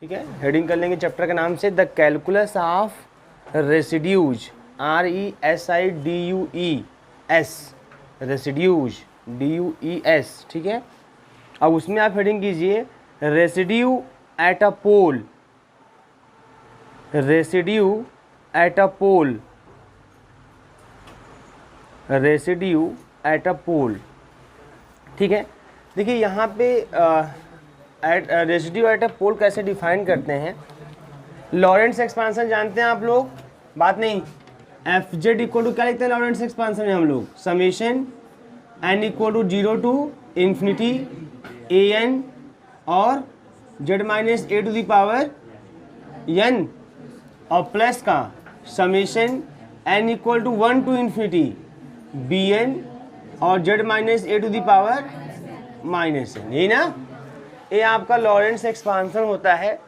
ठीक है, हेडिंग कर लेंगे चैप्टर के नाम से the calculus of residues, RESIDUES, residues DUES। ठीक है, अब उसमें आप हेडिंग कीजिए residue at a pole, residue at a pole, residue at a pole. ठीक है, देखिए यहाँ पे रेसिड्यू एट अ पोल कैसे डिफाइन करते हैं। लॉरेंट्स एक्सपांसन जानते हैं आप लोग, बात नहीं। एफ जेड इक्वल टू क्या लिखते हैं लॉरेंट्स एक्सपांसन में हम लोग, summation N equal to 0 to infinity A n और z minus A to the power n और प्लस का summation N equal to 1 to infinity b n और z minus A to the power minus n, यही ना। ए आपका Lorentz expansion होता है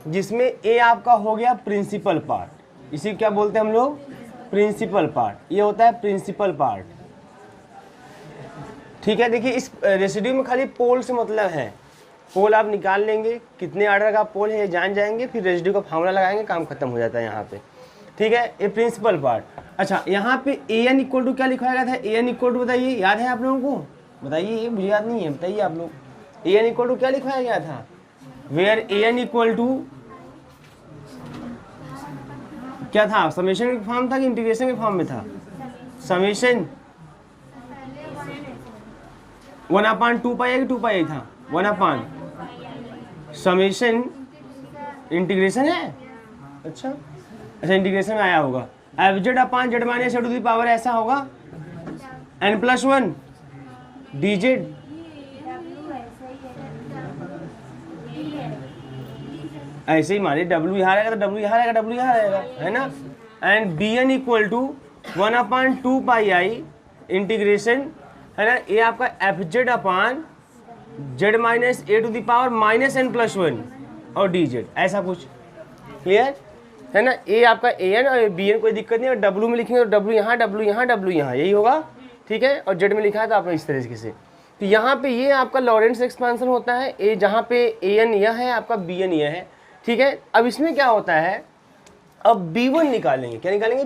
जिसमें ए आपका हो गया प्रिंसिपल पार्ट, इसी क्या बोलते हैं हम लोग, प्रिंसिपल पार्ट। ये होता है प्रिंसिपल पार्ट। ठीक है, देखिए इस रेसिड्यू में खाली पोल से मतलब है, पोल आप निकाल लेंगे, कितने ऑर्डर का पोल है ये जान जाएंगे, फिर रेसिड्यू का फार्मूला लगाएंगे, काम खत्म हो जाता है यहाँ पे। ठीक है, ये प्रिंसिपल पार्ट। अच्छा, यहाँ पे ए एन इक्वल टू क्या लिखवाया गया था, ए एन इक्वल टू बताइए, याद है आप लोगों को, बताइए, ये मुझे याद नहीं है, बताइए आप लोग। ए एन इक्वल टू क्या लिखवाया गया था, where A N equal to क्या था, समेशन के फॉर्म था कि इंटीग्रेशन के फॉर्म में था, समेशन 1/2 पाई कि 2 पाई था, 1 समेशन इंटीग्रेशन है। अच्छा, इंटीग्रेशन में आया होगा, F Z upon Z minus A to the power ऐसा होगा n+1 डी जेड, ऐसे ही मानिए W यहाँ रहेगा तो W यहाँ रहेगा, W यहाँ रहेगा, है ना। And B N equal to 1/2 pi I integration, है ना, ये आपका F Z upon Z minus A to the power -n+1 और डी जेड, ऐसा कुछ। क्लियर है ना। ए आपका ए एन और बी एन कोई दिक्कत नहीं, और डब्ल्यू में लिखेंगे तो डब्ल्यू यहाँ, डब्ल्यू यहाँ, डब्ल्यू यहाँ, यही होगा। ठीक है, और जेड में लिखा है तो आपने इस तरीके से। तो यहाँ पे ये आपका लॉरेंट्स एक्सपांसन होता है, ए जहाँ पे ए एन यह है, आपका बी एन यह है। ठीक है, अब इसमें क्या होता है, अब B1 निकालेंगे, क्या निकालेंगे,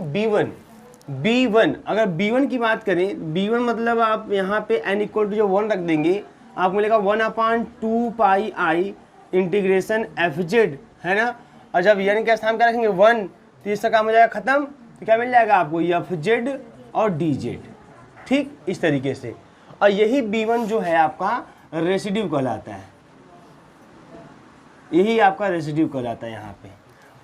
B1। अगर B1 की बात करें, B1 मतलब आप यहाँ पे n इक्वल टू जो 1 रख देंगे, आपको मिलेगा 1/2 पाई आई इंटीग्रेशन एफ जेड, है ना। और जब n के स्थान क्या रखेंगे 1, तो इसका काम हो जाएगा खत्म, तो क्या मिल जाएगा आपको, एफ जेड और डी जेड। ठीक, इस तरीके से। और यही B1 जो है आपका रेसिड्यू कहलाता है, यही आपका रेसिड्यू कहलाता है यहाँ पे।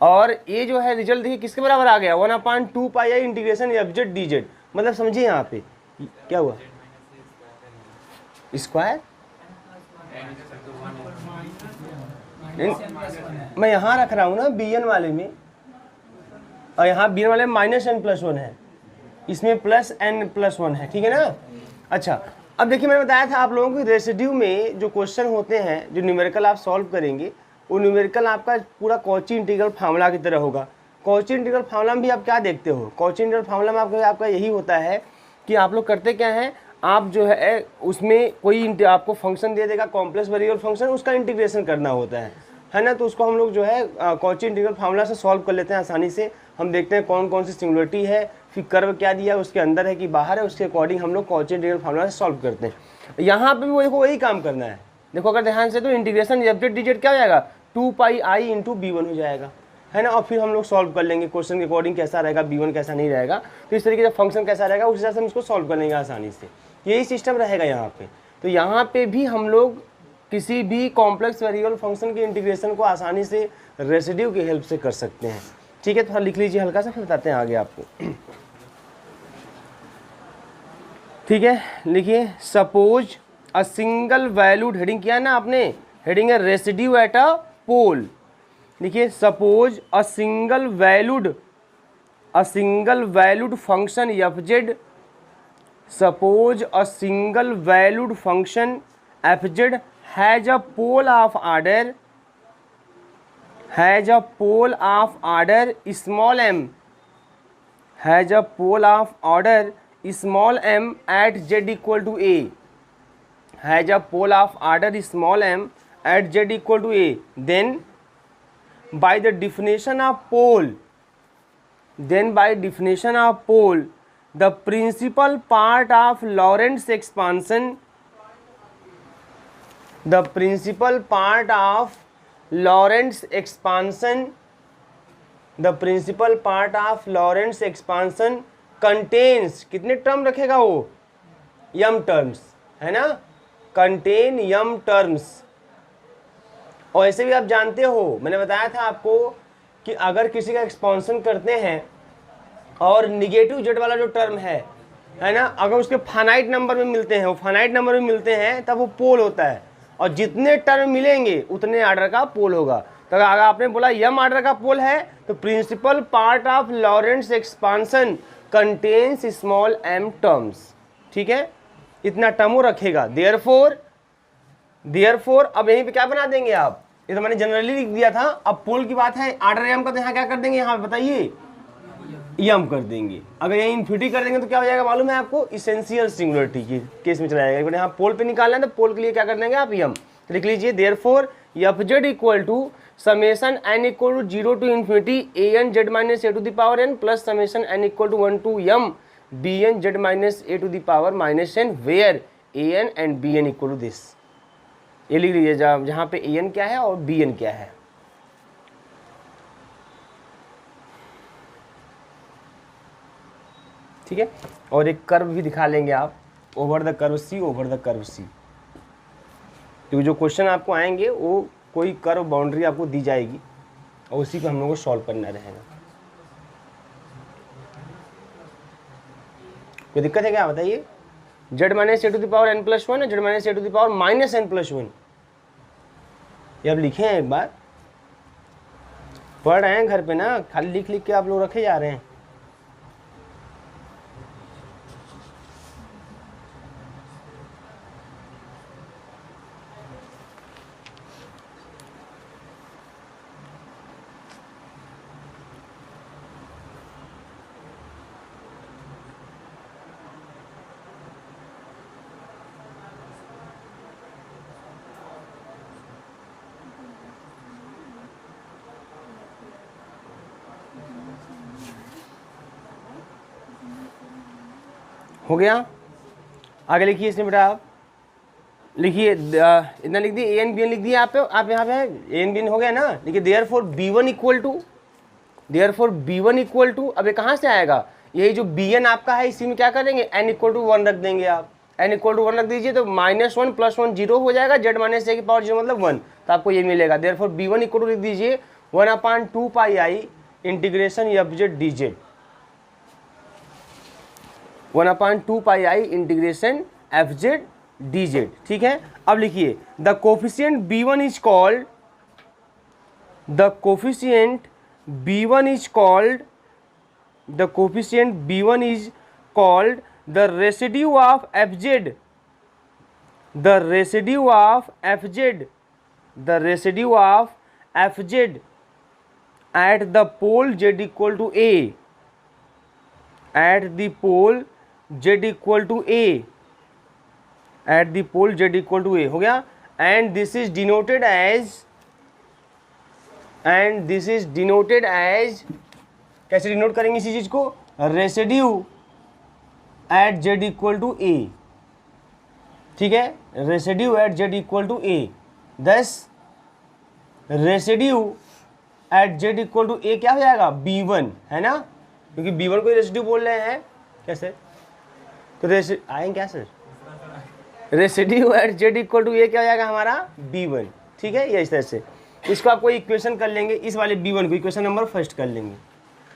और ये जो है रिजल्ट देखिए किसके बराबर आ गया, 1/2 पाई आई integration f z d z, मतलब समझिए यहाँ पे क्या हुआ, स्क्वायर। मैं यहाँ रख रहा हूँ ना बी एन वाले में, और यहाँ बी एन वाले में -n+1 है, इसमें +n+1 है। ठीक है ना। अच्छा, अब देखिए मैंने बताया था आप लोगों को रेसिड्यू में जो क्वेश्चन होते हैं, जो न्यूमेरिकल आप सॉल्व करेंगे, वो न्यूमेरिकल आपका पूरा कॉची इंटीग्रल फार्मूला की तरह होगा। कॉची इंटीग्रल फार्मूला में भी आप क्या देखते हो, कॉची इंटीग्रल फार्मूला में आपका यही होता है कि आप लोग करते क्या हैं, आप जो है उसमें कोई आपको फंक्शन दे देगा, कॉम्प्लेक्स वेरिएबल फंक्शन, उसका इंटीग्रेशन करना होता है ना। तो उसको हम लोग जो है कॉची इंटीग्रल फार्मूला से सॉल्व कर लेते हैं आसानी से। हम देखते हैं कौन कौन सी सिंगुलरिटी है, फिर कर्व क्या दिया, उसके अंदर है कि बाहर है, उसके अकॉर्डिंग हम लोग कॉची इंटीग्रल फार्मूला से सॉल्व करते हैं। यहाँ पे भी वही काम करना है। देखो अगर ध्यान से, तो integration f z d z क्या हो जाएगा, 2 पाई आई इंटू B1 हो जाएगा, है ना। और फिर हम लोग सॉल्व कर लेंगे क्वेश्चन के अकॉर्डिंग, कैसा रहेगा B1 कैसा नहीं रहेगा, तो इस तरीके से फंक्शन कैसा रहेगा उस हिसाब से हम इसको सॉल्व कर लेंगे आसानी से। यही सिस्टम रहेगा यहाँ पे। तो यहाँ पे भी हम लोग किसी भी कॉम्प्लेक्स वेरिएबल फंक्शन के इंटीग्रेशन को आसानी से रेसिड्यू की हेल्प से कर सकते हैं। ठीक है, थोड़ा लिख लीजिए हल्का सा, फिर बताते हैं आगे आपको। ठीक है, लिखिए suppose a single valued, heading किया ना आपने, हेडिंग है रेसिड्यू एट अ पोल। देखिए suppose a single valued function F Z, suppose a single valued function F Z has a pole of order small m, has a pole of order small m at z equal to a, has a pole of order small m at z equal to a, then by the definition of pole, then by definition of pole, the principal part of Lorentz expansion, the principal part of Lorentz expansion, the principal part of Lorentz expansion contains, कितने term रखेगा वो, m terms, है ना, contain m terms. और ऐसे भी आप जानते हो, मैंने बताया था आपको कि अगर किसी का एक्सपांसन करते हैं और निगेटिव जेड वाला जो टर्म है ना, अगर उसके फाइनाइट नंबर में मिलते हैं, वो फाइनाइट नंबर में मिलते हैं तब वो पोल होता है, और जितने टर्म मिलेंगे उतने ऑर्डर का पोल होगा। तो अगर आपने बोला यम ऑर्डर का पोल है तो principal part of Laurent's expansion contains small m terms, ठीक है, इतना टर्म वो रखेगा। देयरफॉर अब यहीं पे क्या बना देंगे आप, ये तो मैंने जनरली लिख दिया था, अब पोल की बात है, ऑर्डर m का, तो यहाँ क्या कर देंगे, यहाँ बताइए यम कर देंगे। अगर यही इन्फिनिटी कर देंगे तो क्या हो जाएगा मालूम है आपको, इसेंशियल सिंगुलरिटी की केस में चला जाएगा। यहाँ पोल पे निकालना है तो पोल के लिए क्या कर देंगे आप, यम। तो लिख लीजिए therefore F Z equal to summation N equal to 0 to infinity A N Z minus A to the power N plus summation N equal to 1 to M B N Z minus A to the power minus N where A N and B N equal to this. ये लिख लीजिए जहाँ पे A N क्या है और B N क्या है। ठीक है, और एक कर्व भी दिखा लेंगे आप, over the curve c, over the curve c, क्योंकि जो क्वेश्चन आपको आएंगे वो कोई कर्व बाउंड्री आपको दी जाएगी और उसी को हम लोगों को सॉल्व करना रहेगा। कोई दिक्कत है क्या बताइए। Z minus A to the power N plus one, Z minus A to the power minus N plus one, ये आप लिखे हैं, एक बार पढ़ रहे हैं घर पे ना, खाली लिख लिख के आप लोग रखे जा रहे हैं। हो गया, आगे लिखिए इसमें बेटा, आप लिखिए इतना लिख दिए, ए एन बी एन लिख दिया आप यहाँ पे है, ए एन बी एन हो गया ना। लिखिए therefore B one equal to, अब ये कहाँ से आएगा, यही जो बी एन आपका है इसी में क्या करेंगे, एन इक्वल टू 1 रख देंगे आप, एन इक्वल टू 1 रख दीजिए तो -1 + 1 0 हो जाएगा, जेड माइनस ए की पावर 0 मतलब 1, तो आपको ये मिलेगा। Therefore B one equal to लिख दीजिए 1/2 पाई आई integration f z d z, 1/2 pi आई integration f z d z, ठीक है। अब लिखिए the coefficient B1 is called, the coefficient B1 is called, the coefficient B1 is called the residue of f z, the residue of f z, the residue of f z at the pole z equal to a, at the pole z equal to a, at the pole z equal to a, हो गया। And this is denoted as, and this is denoted as, कैसे denote करेंगे इसी चीज को, residue at z equal to a, ठीक है, residue at z equal to a. This residue at z equal to a क्या हो जाएगा, B1, है ना, क्योंकि B1 को रेसिड्यू बोल रहे हैं। कैसे तो आएंगे क्या sir, residue at z equal to a क्या हो जाएगा हमारा, B1, ठीक है। ये इस तरह से इसको आपको इक्वेशन कर लेंगे, इस वाले B1 को इक्वेशन नंबर फर्स्ट कर लेंगे।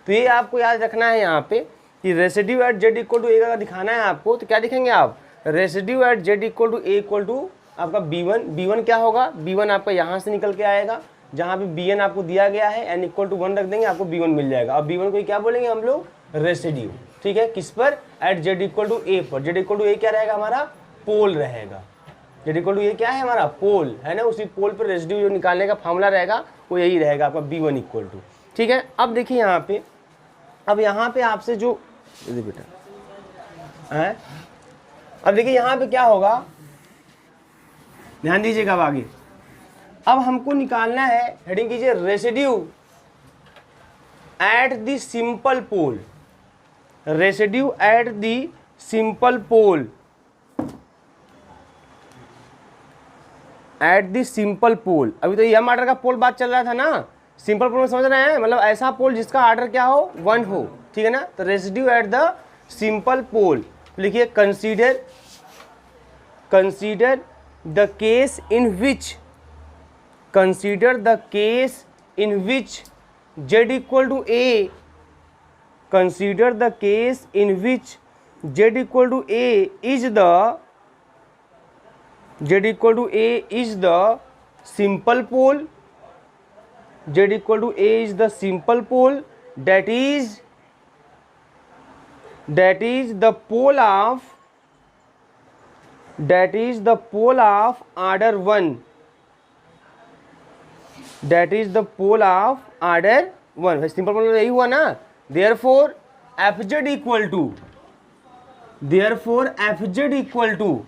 तो ये आपको याद रखना है यहाँ पे कि residue at z equal to a का दिखाना है आपको, तो क्या दिखेंगे आप, residue at z equal to a equal to आपका B1 क्या होगा, B1 आपका यहाँ से निकल के आएगा, जहाँ पे BN आपको दिया गया है, n इक्वल टू 1 रख देंगे, आपको B1 मिल जाएगा। अब B1 को क्या बोलेंगे हम लोग, रेसिड्यू, ठीक है, किस पर, एट z इक्वल टू ए पर। z इक्वल टू ए क्या रहेगा हमारा, पोल रहेगा, z इक्वल टू ए क्या है हमारा, पोल, है ना, उसी पोल पर रेसिड्यू जो निकालने का फॉर्मूला रहेगा वो यही रहेगा आपका B1 इक्वल टू, ठीक है। अब देखिए यहाँ पे, अब यहाँ पे आपसे जो बेटा है, अब देखिए यहाँ पे क्या होगा, ध्यान दीजिएगा अब आगे। अब हमको निकालना है, हेडिंग कीजिए residue at the simple pole, residue at the simple pole, at the simple pole. अभी तो यम आर्डर का पोल बात चल रहा था ना, सिंपल पोल में समझ रहे हैं, मतलब ऐसा पोल जिसका आर्डर क्या हो, 1 हो, ठीक है ना। तो residue at the simple pole, लिखिए consider the case in which, consider the case in which z equal to A, consider the case in which z equal to A is the, z equal to A is the simple pole, z equal to A is the simple pole, that is the pole of, that is the pole of order 1, that is the pole of order 1। Simple pole यही हुआ ना। therefore fz equal to, therefore fz equal to,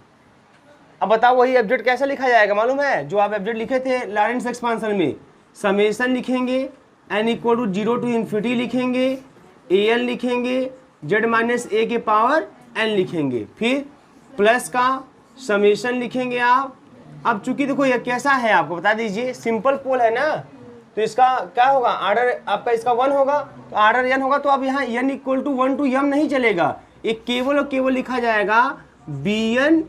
अब बताओ वही FZ कैसे लिखा जाएगा मालूम है, जो आप एफजेड लिखे थे लॉरेंट्ज एक्सपांशन में, समेशन लिखेंगे n equal to 0 to infinity लिखेंगे, an लिखेंगे, z माइनस ए के पावर n लिखेंगे, फिर प्लस का समेशन लिखेंगे आप। अब चूंकि देखो ये कैसा है आपको बता दीजिए, सिंपल पोल है ना, तो इसका क्या होगा, आर्डर आपका इसका 1 होगा, तो आर्डर n होगा, तो अब यहाँ n equal to 1 to m नहीं चलेगा, एक केवल और केवल लिखा जाएगा bn।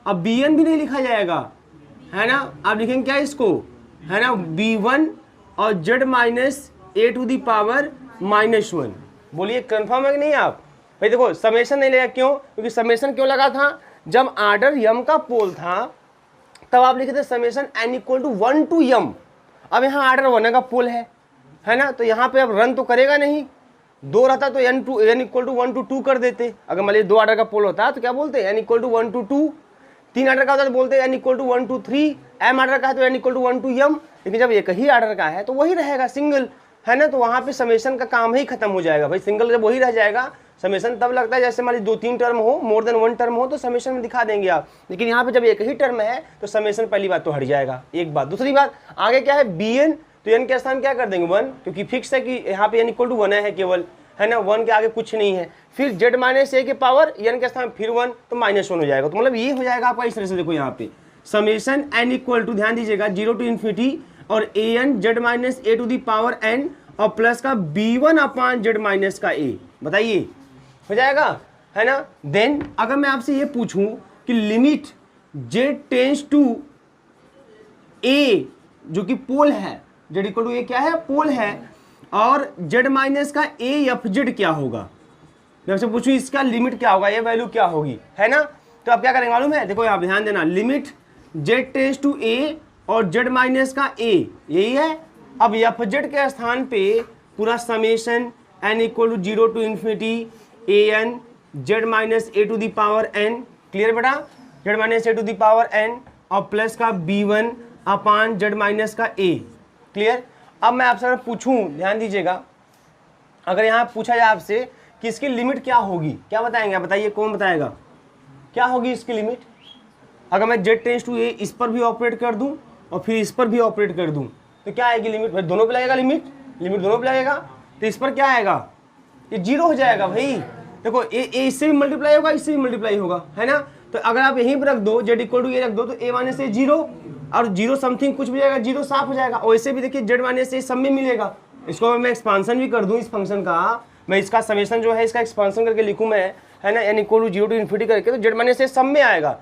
अब bn भी नहीं लिखा जाएगा, है ना, आप लिखेंगे क्या इसको, है ना, b1 और z minus A to the power -1। बोलिए कंफर्म है कि नहीं आप भाई। देखो समेशन नहीं लगा, क्यों, क्योंकि समेशन क्यों लगा था, जब आर्डर यम का पोल था तब आप लिखे थे summation n equal to 1 to m। अब यहाँ आर्डर 1 का पोल है ना, तो यहाँ पे अब रन तो करेगा नहीं, 2 रहता तो n इक्वल टू 1 टू 2 कर देते। अगर मान लीजिए 2 आर्डर का पोल होता तो क्या बोलते n equal to 1 to 2, 3 order का होता तो बोलते n equal to 1 to 3, m order का है तो n equal to 1 to m। लेकिन जब एक ही आर्डर का है तो वही रहेगा सिंगल, है ना, तो वहाँ पे समेशन का काम ही खत्म हो जाएगा भाई। सिंगल जब वही रह जाएगा, समेशन तब लगता है जैसे मान लीजिए 2-3 टर्म हो, मोर देन 1 टर्म हो तो समेशन में दिखा देंगे आप, लेकिन यहाँ पे जब एक ही टर्म है तो समेशन पहली बात तो हट जाएगा, एक बात। दूसरी बात आगे क्या है bn, तो n के स्थान क्या कर देंगे 1, क्योंकि फिक्स है कि यहाँ पे n इक्वल टू 1 है केवल, है ना, 1 के आगे कुछ नहीं है। फिर z माइनस ए के पावर n के स्थान फिर 1 तो -1 हो जाएगा, तो मतलब ये हो जाएगा आपका इस तरह से। देखो यहाँ पे समेशन n इक्वल टू, ध्यान दीजिएगा, 0 टू इन्फिनिटी और an z minus A to the power n और प्लस का b1 अपान z माइनस का a, बताइए हो जाएगा, है ना। देन अगर मैं आपसे ये पूछूं कि limit z tends to a, जो कि पोल है, z इक्वल टू a क्या है, पोल है, और z माइनस का a एफ जेड क्या होगा, मैं आपसे पूछूं इसका लिमिट क्या होगा, ये वैल्यू क्या होगी, है ना। तो आप क्या करेंगे मालूम है, देखो यहाँ ध्यान देना, limit z tends to a और z माइनस का a, यही है। अब एफ जेड के स्थान पे पूरा summation n equal to 0 to infinity an z minus A to the power n, clear बेटा, z minus A to the power n और प्लस का b1 अपान z माइनस का a, क्लियर। अब मैं आपसे अगर पूछूं, ध्यान दीजिएगा, अगर यहाँ पूछा जाए आपसे कि इसकी लिमिट क्या होगी, क्या बताएंगे, बताइए कौन बताएगा, क्या होगी इसकी लिमिट। अगर मैं z टेंस टू a इस पर भी ऑपरेट कर दूं और फिर इस पर भी ऑपरेट कर दूं तो क्या आएगी लिमिट, भाई दोनों पे लगेगा लिमिट दोनों पे लगेगा, तो इस पर क्या आएगा, ये 0 हो जाएगा भाई। देखो ए इससे भी मल्टीप्लाई होगा, इससे भी मल्टीप्लाई होगा, है ना। तो अगर आप यहीं पर रख दो z इक्वल टू ए रख दो तो a माइनस ए 0 और 0 समथिंग कुछ भी जाएगा, 0 साफ हो जाएगा। और ऐसे भी देखिए z माइनस ए सब में मिलेगा। इसको मैं एक्सपांसन भी कर दूं इस फंक्शन का, मैं इसका समेशन जो है इसका एक्सपांसन करके लिखूं मैं, है ना, n equal to 0 to infinity करके, तो z माइनस ए सब में आएगा।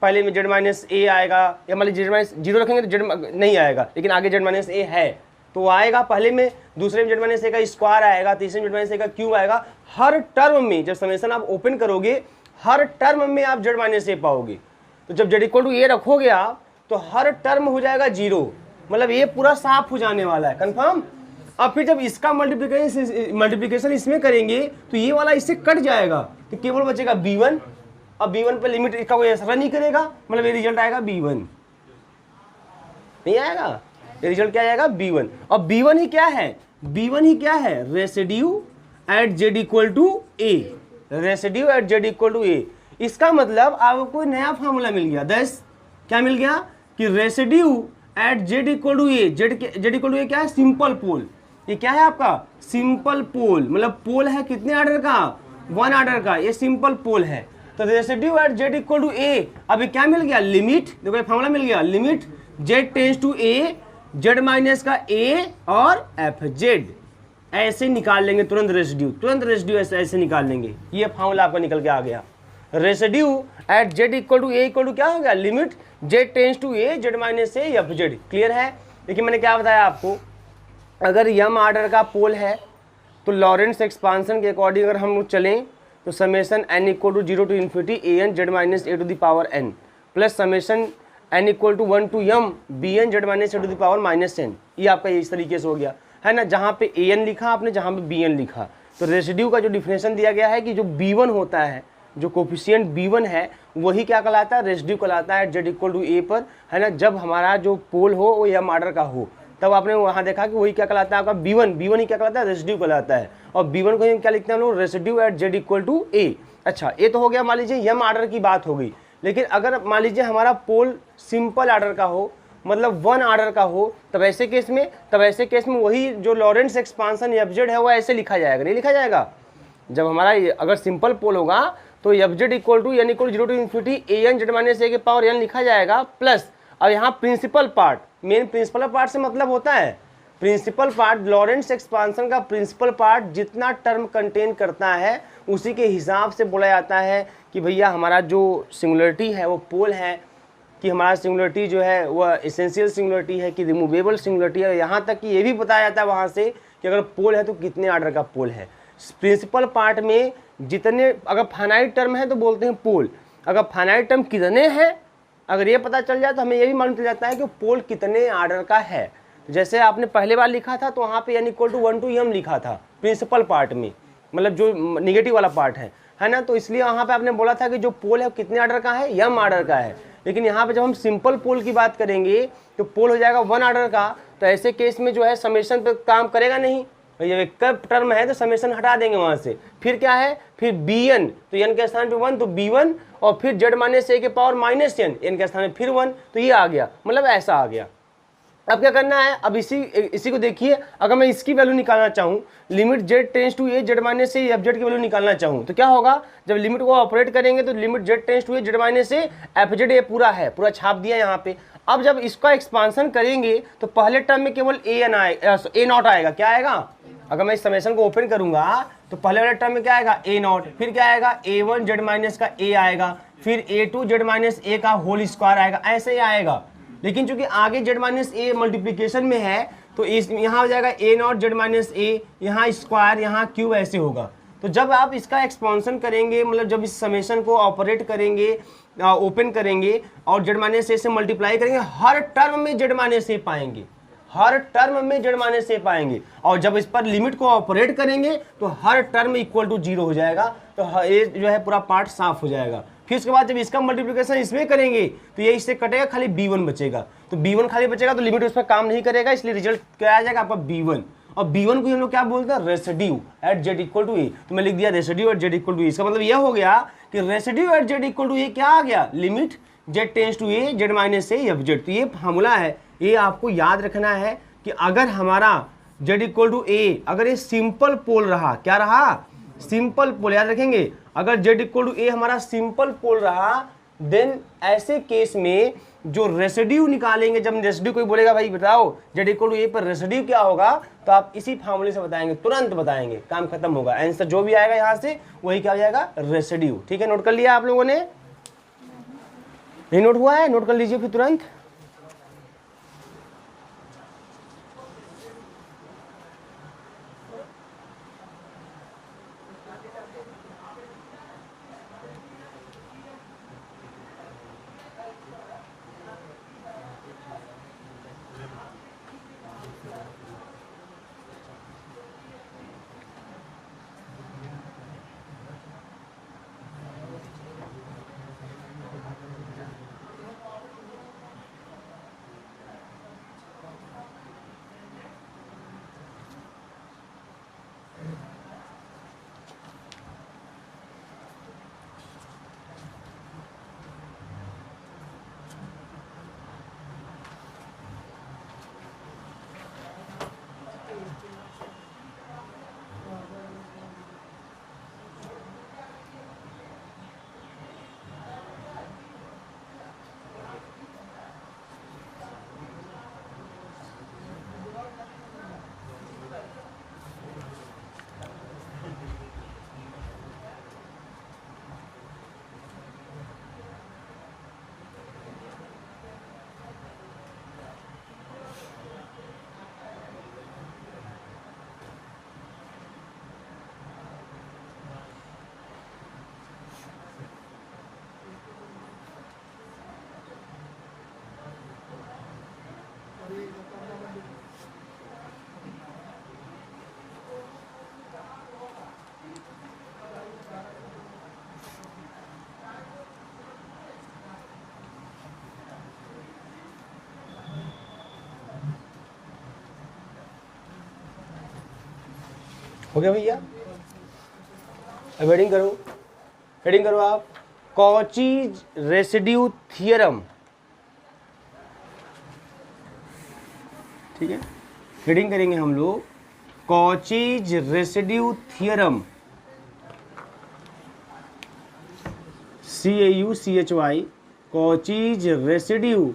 पहले में z माइनस ए आएगा, या मान लीजिए z माइनस 0 रखेंगे तो z नहीं आएगा, लेकिन आगे z माइनस ए है तो आएगा पहले में, दूसरे में z माइनस ए का स्क्वायर आएगा, तीसरे में z माइनस ए का क्यूब आएगा। हर टर्म में जब समेशन आप ओपन करोगे हर टर्म में आप z माइनस ए पाओगे। तो जब z इक्वल टू ए रखोगे आप तो हर टर्म हो जाएगा 0, मतलब ये पूरा साफ हो जाने वाला है, कंफर्म। अब फिर जब इसका मल्टीप्लिकेशन इसमें करेंगे तो ये वाला इससे कट जाएगा, तो केवल बचेगा b1। अब b1 पे लिमिट इसका कोई असर नहीं करेगा, मतलब ये रिजल्ट आएगा b1, नहीं आएगा, ये रिजल्ट क्या आएगा b1। और b1 ही क्या है, b1 ही क्या है, residue at z equal to a, residue at z equal to a। इसका मतलब आपको कोई नया फार्मूला मिल गया, 10 क्या मिल गया कि residue at z equal to a, z equal to a क्या है, सिंपल पोल। ये क्या है आपका सिंपल पोल, मतलब पोल है कितने ऑर्डर का, 1 ऑर्डर का, ये सिंपल पोल है। तो residue at z equal to a, अभी क्या मिल गया, लिमिट, देखो ये फॉर्मूला मिल गया, limit z tends to a, z minus का ए और एफ जेड, ऐसे निकाल लेंगे तुरंत रेसिड्यू, तुरंत रेसिड्यू ऐसे निकाल लेंगे। ये फॉर्मूला आपका निकल के आ गया, residue at z equal to a equal to क्या हो गया, limit z tends to a, z minus a f z. Clear है। लेकिन मैंने क्या बताया आपको, अगर यम ऑर्डर का पोल है तो लॉरेंट्स एक्सपांसन के अकॉर्डिंग अगर हम चलें तो summation N equal to 0 to infinity A N Z minus A to the power N plus summation N equal to 1 to M B N Z minus A to the power minus n. ये आपका इस तरीके से हो गया है ना, जहाँ पे ए एन लिखा आपने, जहाँ पे बी एन लिखा। तो रेसिड्यू का जो डिफिनेशन दिया गया है कि जो B1 होता है, जो कोफिशिएंट B1 है, वही क्या कहलाता है, रेसिड्यू कहलाता है जेड इक्वल टू ए पर, है ना। जब हमारा जो पोल हो वो यम ऑर्डर का हो, तब आपने वहाँ देखा कि वही क्या कहलाता है आपका B1 ही क्या कहलाता है, रेसिड्यू कहलाता है। और B1 को क्या लिखते हैं हम लोग, residue at z equal to a. अच्छा, ये तो हो गया मान लीजिए यम ऑर्डर की बात हो गई। लेकिन अगर मान लीजिए हमारा पोल सिंपल ऑर्डर का हो, मतलब 1 ऑर्डर का हो, तब ऐसे केस में वही जो लॉरेंट्स एक्सपांसन एफ जेड है वो ऐसे लिखा जाएगा, नहीं लिखा जाएगा। जब हमारा अगर सिंपल पोल होगा तो f Z equal to n equal 0 to infinity A N Z minus ए के पावर एन लिखा जाएगा प्लस। अब यहाँ principal part, main principal part से मतलब होता है प्रिंसिपल पार्ट, लॉरेंट्स एक्सपांसन का प्रिंसिपल पार्ट जितना टर्म कंटेन करता है उसी के हिसाब से बोला जाता है कि भैया हमारा जो सिंगुलरिटी है वो पोल है, कि हमारा सिंगुलरिटी जो है वह एसेंशियल सिंगुलरिटी है कि रिमूवेबल सिंगुलरिटी है। यहाँ तक कि ये भी बताया जाता है वहाँ से कि अगर पोल है तो कितने ऑर्डर का पोल है। प्रिंसिपल पार्ट में जितने, अगर फाइनाइट टर्म है तो बोलते हैं पोल, अगर फाइनाइट टर्म कितने हैं अगर ये पता चल जाए तो हमें ये भी मालूम चल जाता है कि पोल कितने ऑर्डर का है। जैसे आपने पहले बार लिखा था तो वहाँ पे n इक्वल टू 1 टू यम लिखा था प्रिंसिपल पार्ट में, मतलब जो निगेटिव वाला पार्ट है ना। तो इसलिए वहाँ पे आपने बोला था कि जो पोल है कितने ऑर्डर का है, यम ऑर्डर का है। लेकिन यहाँ पे जब हम सिंपल पोल की बात करेंगे तो पोल हो जाएगा 1 ऑर्डर का। तो ऐसे केस में जो है समेशन पे काम करेगा नहीं, ये कब टर्म है तो समेशन हटा देंगे वहाँ से। फिर क्या है, फिर bn, तो n के स्थान पे 1 तो b1, और फिर z माइनस ए के पावर माइनस एन, n के स्थान पे फिर 1, तो ये आ गया, मतलब ऐसा आ गया। अब क्या करना है, अब इसी को देखिए, अगर मैं इसकी वैल्यू निकालना चाहूँ, limit z tends to a z minus a f z की वैल्यू निकालना चाहूँ तो क्या होगा, जब लिमिट को ऑपरेट करेंगे तो limit z tends to a z minus a f z, ये पूरा है, पूरा छाप दिया यहाँ पे। अब जब इसका एक्सपांसन करेंगे तो पहले टर्म में केवल ए नॉट आएगा। क्या आएगा, अगर मैं इस समेशन को ओपन करूंगा तो पहले वाले टर्म में क्या आएगा, ए नॉट, फिर क्या आएगा a1 जेड माइनस का a आएगा, फिर a2 जेड माइनस ए का होल स्क्वायर आएगा, ऐसे ही आएगा। लेकिन चूंकि आगे जेड माइनस ए मल्टीप्लीकेशन में है तो इस यहाँ हो जाएगा ए नॉट जेड माइनस ए, यहाँ स्क्वायर, यहाँ क्यूब, ऐसे होगा। तो जब आप इसका एक्सपांसन करेंगे, मतलब जब इस समेशन को ऑपरेट करेंगे, ओपन करेंगे और जेड माइनस ए से मल्टीप्लाई करेंगे, हर टर्म में जेड माइनस ए पाएंगे, हर टर्म में जेड माइनस ए पाएंगे। और जब इस पर लिमिट को ऑपरेट करेंगे तो हर टर्म इक्वल टू 0 हो जाएगा, तो ये जो है पूरा पार्ट साफ हो जाएगा। फिर उसके बाद जब इसका मल्टीप्लिकेशन इसमें करेंगे तो ये इससे कटेगा, खाली b1 बचेगा। तो b1 खाली बचेगा तो लिमिट उस पर काम नहीं करेगा, इसलिए रिजल्ट क्या आ जाएगा आपका b1। और b1 को हम लोग क्या बोलते हैं, residue at z equal to a. तो मैं लिख दिया residue at z equal to a. इसका मतलब यह हो गया कि residue at z equal to a क्या आ गया, limit z tends to a z minus a f z. तो ये फार्मूला है, ये आपको याद रखना है कि अगर हमारा z इक्वल टू ए, अगर ये सिंपल पोल रहा, क्या रहा, सिंपल पोल, याद रखेंगे, अगर z इक्वल टू ए हमारा सिंपल पोल रहा, देन ऐसे केस में जो रेसिड्यू निकालेंगे, जब रेसिड्यू कोई बोलेगा भाई बताओ z इक्वल टू ए पर रेसिड्यू क्या होगा, तो आप इसी फार्मूले से बताएंगे, तुरंत बताएंगे, काम खत्म होगा। आंसर जो भी आएगा यहाँ से वही क्या हो जाएगा, रेसिड्यू। ठीक है, नोट कर लिया आप लोगों ने, नहीं नोट हुआ है, नोट कर लीजिए फिर तुरंत। हो गया भैया? अब हेडिंग करो आप, कॉचीज रेसिड्यू थियरम। ठीक है, हेडिंग करेंगे हम लोग Cauchy's residue theorem, CAUCHY, Cauchy's residue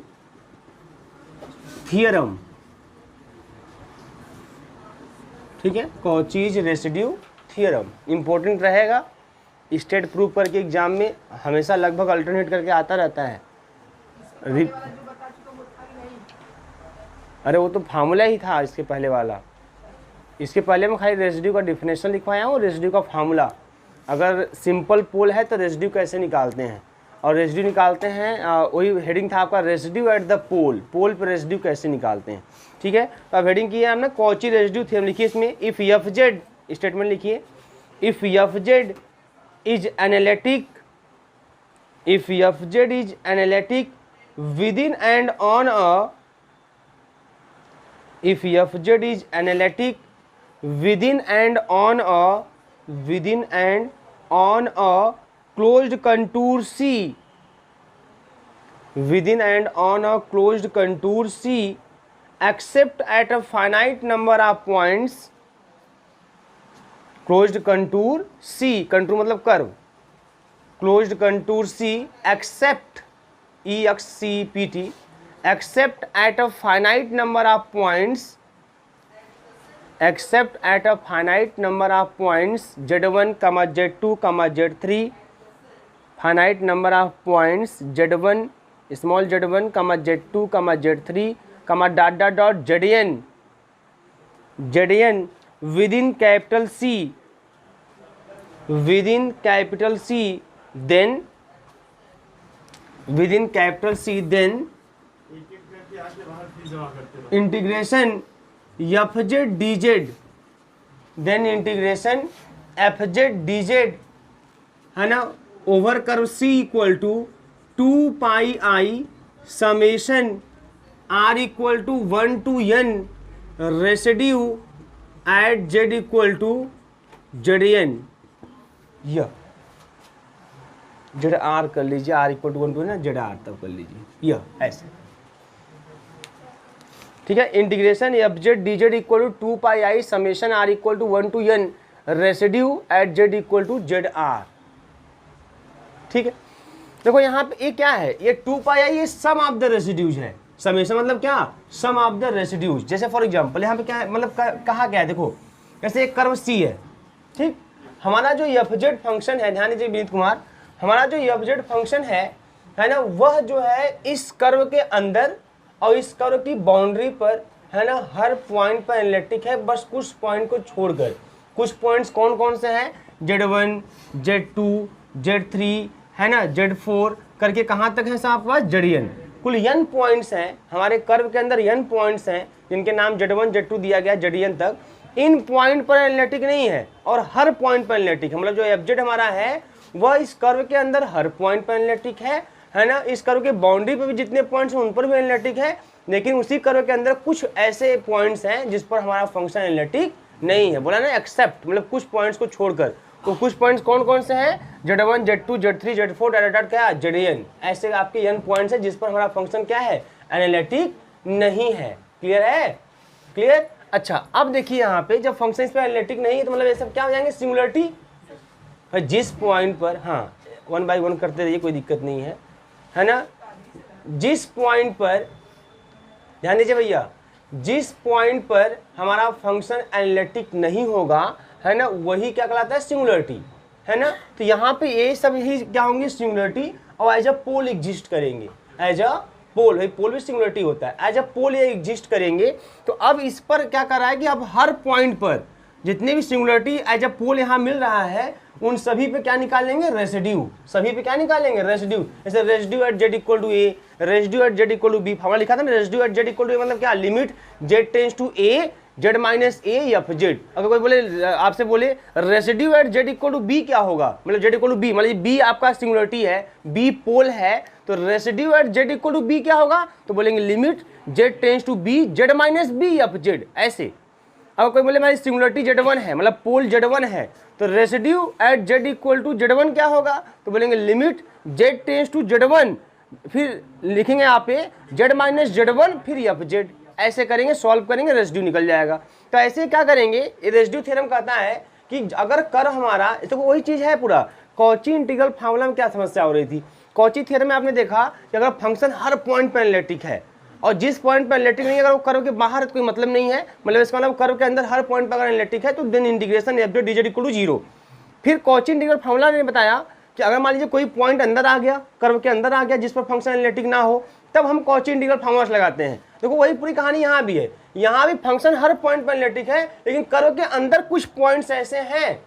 theorem. ठीक है, कॉचीज रेसिड्यू थियरम इंपॉर्टेंट रहेगा, स्टेट प्रूफ करके एग्जाम में हमेशा लगभग अल्टरनेट करके आता रहता है। अरे वो तो फार्मूला ही था इसके पहले वाला, इसके पहले मैं खाली रेसिड्यू का डिफिनेशन लिखवाया हूँ, रेसिड्यू का फार्मूला। अगर सिंपल पोल है तो रेसिड्यू कैसे निकालते हैं, और रेसिड्यू निकालते हैं वही हेडिंग था आपका, रेसिड्यू एट द पोल, पोल पर रेसिड्यू कैसे निकालते हैं। ठीक है, तो अब हेडिंग की है हमने कॉची रेसिड्यू थ्योरम लिखिए इसमें। इफ़ FZ स्टेटमेंट लिखिए, if FZ is analytic, if FZ is analytic within and on a, if FZ is analytic within and on a closed contour C, within and on a closed contour C, except at a finite number of points, closed contour C, contour मतलब curve, closed contour C, except EXCPT, except at a finite number of points, except at a finite number of points Z1, Z2, Z3, finite number of points Z1, small z1, Z2, Z3, Zn, within capital C, within capital C, then within capital C, then integration FZ DZ, then integration FZ DZ है ना, over curve C equal to 2πi summation R equal to 1 to n residue at Z equal to Zn, यह ZR कर लीजिए, R equal to 1 to n ZR तब कर लीजिए, यह ऐसे। ठीक है, integration FZ DZ equal to 2πi summation R equal to 1 to n residue at Z equal to ZR। ठीक है, देखो यहाँ पे ये क्या है, ये 2πi ये सम ऑफ द रेसिड्यूज है, समेशन मतलब क्या, सम ऑफ द रेसिड्यूज। जैसे फॉर एग्जांपल यहाँ पे क्या है, मतलब कहा क्या है, देखो जैसे एक कर्व C है, ठीक, हमारा जो FZ फंक्शन है, ध्यान दीजिए विनीत कुमार, हमारा जो FZ फंक्शन है ना, वह जो है इस कर्व के अंदर और इस कर्व की बाउंड्री पर है ना, हर पॉइंट पर एनालिटिक है, बस कुछ पॉइंट को छोड़कर। कुछ पॉइंट्स कौन कौन से हैं, Z1, Z2, Z3 है ना, Z4 करके कहाँ तक है साहब पास, Zn। कुल n पॉइंट्स हैं हमारे कर्व के अंदर, n पॉइंट्स हैं जिनके नाम Z1, Z2 दिया गया Zn तक। इन पॉइंट पर एनालिटिक नहीं है और हर पॉइंट पर एनालिटिक है, मतलब जो FZ हमारा है वह इस कर्व के अंदर हर पॉइंट पर एनालिटिक है ना, इस कर्व के बाउंड्री पर भी जितने पॉइंट्स हैं उन पर भी एनालिटिक है, लेकिन उसी कर्व के अंदर कुछ ऐसे पॉइंट्स हैं जिस पर हमारा फंक्शन एनालिटिक नहीं है, बोला ना एक्सेप्ट, मतलब कुछ पॉइंट्स को छोड़कर। तो कुछ पॉइंट्स कौन कौन से हैं, Z1, Z2, Z3, Z4 dot क्या Zn, ऐसे आपके n पॉइंट्स हैं जिस पर हमारा फंक्शन क्या है, एनालिटिक नहीं है। क्लियर है, क्लियर। अच्छा अब देखिए यहाँ पे जब फंक्शन इस पर एनालिटिक नहीं है तो मतलब ये सब क्या हो जाएंगे, सिंगुलरिटी। जिस पॉइंट पर, हाँ 1 by 1 करते रहिए, कोई दिक्कत नहीं है ना, जिस पॉइंट पर, ध्यान दीजिए भैया, जिस पॉइंट पर हमारा फंक्शन एनालिटिक नहीं होगा है ना, वही क्या कहलाता है, सिंगुलरिटी, है ना। तो यहाँ पे ये सब ही क्या होंगे, सिंगुलरिटी, और एज अ पोल एग्जिस्ट करेंगे, एज अ पोल, भाई पोल भी सिंगुलरिटी होता है, एज अ पोल ये एग्जिस्ट करेंगे। तो अब इस पर क्या कर रहा है कि अब हर पॉइंट पर जितने भी सिंगुलरिटी एज अ पोल यहाँ मिल रहा है उन सभी पे क्या निकालेंगे, रेसिड्यू, सभी पे क्या निकालेंगे, रेसिड्यू। जैसे residue at Z equal to a, residue at Z equal to b, हमारा लिखा था ना, residue at Z equal to a मतलब क्या, limit Z tends to a Z minus a FZ। अगर कोई बोले, आपसे बोले residue at Z equal to b क्या होगा, मतलब Z इक्वल टू बी, मतलब बी आपका सिंगुलरिटी है, बी पोल है, तो residue at Z equal to b क्या होगा, तो बोलेंगे limit Z tends to b Z minus b FZ, ऐसे। अब कोई बोले हमारी सिंगुलरिटी Z1 है, मतलब पोल Z1 है, तो residue at Z equal to Z1 क्या होगा, तो बोलेंगे limit Z tends to Z1, फिर लिखेंगे यहाँ पे Z माइनस Z1 फिर FZ, ऐसे करेंगे, सॉल्व करेंगे, रेसिड्यू निकल जाएगा। तो ऐसे क्या करेंगे, रेसिड्यू थ्योरम कहता है कि अगर कर्व हमारा, तो वही चीज़ है पूरा, कॉची इंटीग्रल फार्मूला में क्या समस्या हो रही थी, कॉची थ्योरम में आपने देखा कि अगर फंक्शन हर पॉइंट पर एनालिटिक है और जिस पॉइंट पर एनालिटिक नहीं है, अगर वो कर्व के बाहर तो कोई मतलब नहीं है, मतलब इसका मतलब कर्व के अंदर हर पॉइंट पर अगर एनालिटिक है तो then integration f d z equal to 0। फिर कॉची इंटीग्रल फार्मूला ने बताया कि अगर मान लीजिए कोई पॉइंट अंदर आ गया, कर्व के अंदर आ गया जिस पर फंक्शन एनालिटिक ना हो, तब हम कॉची इंटीग्रल फार्मूला लगाते हैं। देखो वही पूरी कहानी यहाँ भी है, यहाँ भी फंक्शन हर पॉइंट पर एनालिटिक है, लेकिन कर्व के अंदर कुछ पॉइंट्स ऐसे हैं,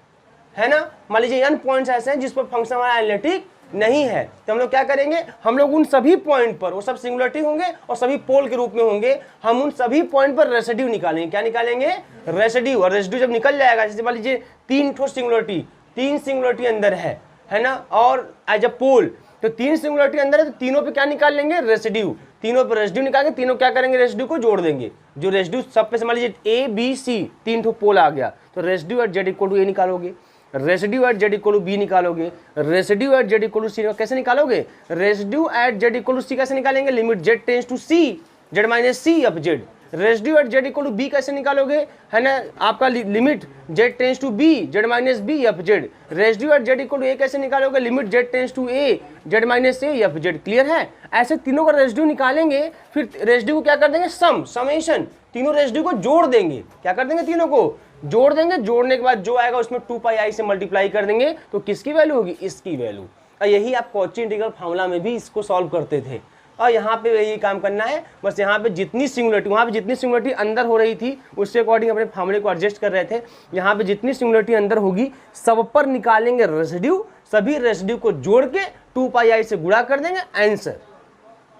है ना, मान लीजिए n पॉइंट्स ऐसे हैं जिस पर फंक्शन हमारा एनालिटिक नहीं है, तो हम लोग क्या करेंगे, हम लोग उन सभी पॉइंट पर, वो सब सिंगुलरिटी होंगे और सभी पोल के रूप में होंगे, हम उन सभी पॉइंट पर रेसिड्यू निकालेंगे। क्या निकालेंगे, रेसिड्यू। और रेसिड्यू जब निकल जाएगा, जैसे मान लीजिए 3 ठो सिंगुलरिटी, 3 सिंगुलरिटी अंदर है ना, और एज अ पोल तो 3 सिंगुलरिटी अंदर है, तो तीनों पे क्या निकाल लेंगे, रेसिड्यू। तीनों पे रेसिड्यू निकालेंगे, तीनों क्या करेंगे, रेसिड्यू को जोड़ देंगे। जो रेसिड्यू सब पे मान लीजिए A B C 3 ठो पोल आ गया, तो residue at Z equal to A निकालोगे, residue at Z equal to B निकालोगे, residue at Z equal to C कैसे निकालोगे, residue at Z equal to C कैसे निकालेंगे, limit Z tends to C Z minus C of Z। Residue at Z equal to B कैसे निकालोगे, है ना, आपका limit Z tends to B Z minus B of Z। Residue at Z equal to A कैसे निकालोगे, limit Z tends to A Z minus A of Z। Clear है, ऐसे तीनों का रेसिड्यू निकालेंगे, फिर रेसिड्यू को क्या कर देंगे, समेशन, तीनों रेसिड्यू को जोड़ देंगे। क्या कर देंगे, तीनों को जोड़ देंगे, जोड़ने के बाद जो आएगा उसमें 2πi से मल्टीप्लाई कर देंगे, तो किसकी वैल्यू होगी, इसकी वैल्यू। और यही आप कॉची इंटीग्रल फार्मूला में भी इसको सॉल्व करते थे, और यहाँ पे यही काम करना है, बस यहाँ पे जितनी सिंगुलरिटी, वहाँ पे जितनी सिंगुलरिटी अंदर हो रही थी उससे अकॉर्डिंग अपने फार्मूले को एडजस्ट कर रहे थे। यहाँ पे जितनी सिंगुलरिटी अंदर होगी सब पर निकालेंगे रेसिड्यू, सभी रेसिड्यू को जोड़ के 2πi से गुणा कर देंगे, आंसर।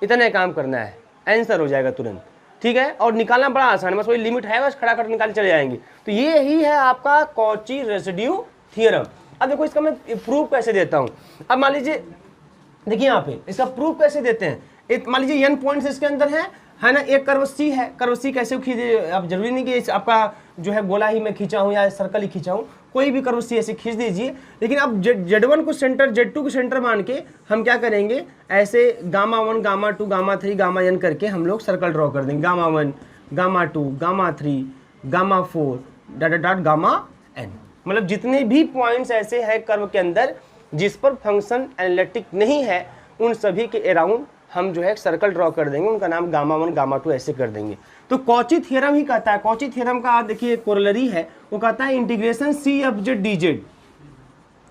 इतना काम करना है, आंसर हो जाएगा तुरंत, ठीक है। और निकालना बड़ा आसान है, बस वही लिमिट है, बस खड़ा कर निकाल चले जाएंगे। तो ये ही है आपका कॉची रेसिड्यू थ्योरम। अब देखो इसका मैं प्रूफ कैसे देता हूँ। अब मान लीजिए, देखिए यहाँ पे इसका प्रूफ कैसे देते हैं, मान लीजिए n पॉइंट्स इसके अंदर है ना, एक कर्व C है, कर्व C कैसे खींचे, अब जरूरी नहीं कि आपका जो है गोला ही मैं खींचा हूँ या सर्कल ही खींचा हूँ, कोई भी कर्व C ऐसे खींच दीजिए। लेकिन अब Z1 को सेंटर, Z2 को सेंटर मान के हम क्या करेंगे, ऐसे γ1 γ2 γ3 γn करके हम लोग सर्कल ड्रॉ कर देंगे, γ1 γ2 γ3 γ4 γn। मतलब जितने भी पॉइंट्स ऐसे हैं कर्व के अंदर जिस पर फंक्शन एनालिटिक नहीं है, उन सभी के अराउंड हम जो है सर्कल ड्रॉ कर देंगे, उनका नाम γ1 γ2 ऐसे कर देंगे। तो कॉची थ्योरम ही कहता है, कॉची थ्योरम का देखिए कोरोलरी है, वो कहता है इंटीग्रेशन C(f(z) dz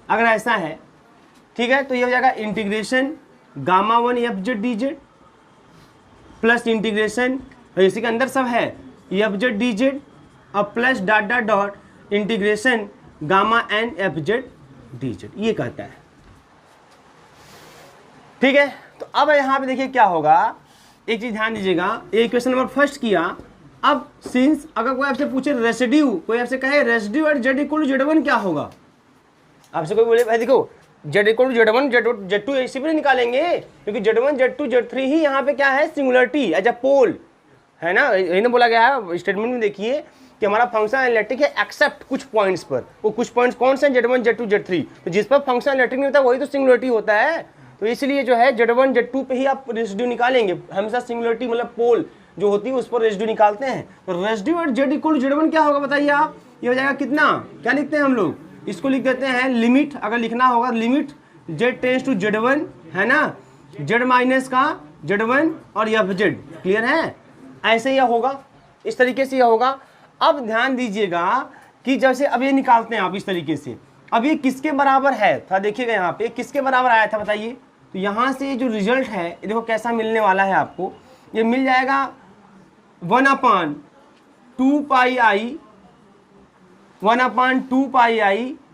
अगर ऐसा है, ठीक है, तो ये हो जाएगा integration γ1 f(z) dz plus integration, इसी के अंदर सब है f(z) dz और plus dot dot dot integration γn f(z) dz, ये कहता है, ठीक है। तो अब यहाँ पे देखिए क्या होगा, एक चीज ध्यान दीजिएगा, ये इक्वेशन नंबर फर्स्ट किया। अब सिंस अगर कोई आपसे पूछे रेसिड्यू, कोई आपसे कहे residue at Z equal to Z1 क्या होगा, आपसे कोई बोले भाई देखो Z equal to Z1 Z2 इसी पर निकालेंगे, क्योंकि Z1 Z2 Z3 ही यहाँ पे क्या है, सिंगुलरिटी एज अ पोल, है ना, यही ना बोला गया है स्टेटमेंट में। देखिए कि हमारा फंक्शन एनालिटिक है एक्सेप्ट कुछ पॉइंट्स पर, वो कुछ पॉइंट्स कौन से हैं, Z1 Z2 Z3, तो जिस पर फंक्शन एनालिटिक नहीं होता वही तो सिंगुलरिटी होता है। तो इसलिए जो है Z1 Z2 पे ही आप रेसिड्यू निकालेंगे, हमेशा सिंगुलरिटी मतलब पोल जो होती है उस पर रेसिड्यू निकालते हैं। तो residue at Z equal to Z1 क्या होगा बताइए आप, ये हो जाएगा कितना, क्या लिखते हैं हम लोग, इसको लिख देते हैं लिमिट, अगर लिखना होगा limit Z tends to Z1, है ना, Z माइनस का Z1 और FZ। क्लियर है, ऐसे ही होगा, इस तरीके से यह होगा। अब ध्यान दीजिएगा कि जैसे अब ये निकालते हैं आप इस तरीके से, अब ये किसके बराबर है था, देखिएगा यहाँ पे किसके बराबर आया था बताइए। तो यहाँ से जो रिजल्ट है ये देखो कैसा मिलने वाला है आपको, ये मिल जाएगा 1/2πi,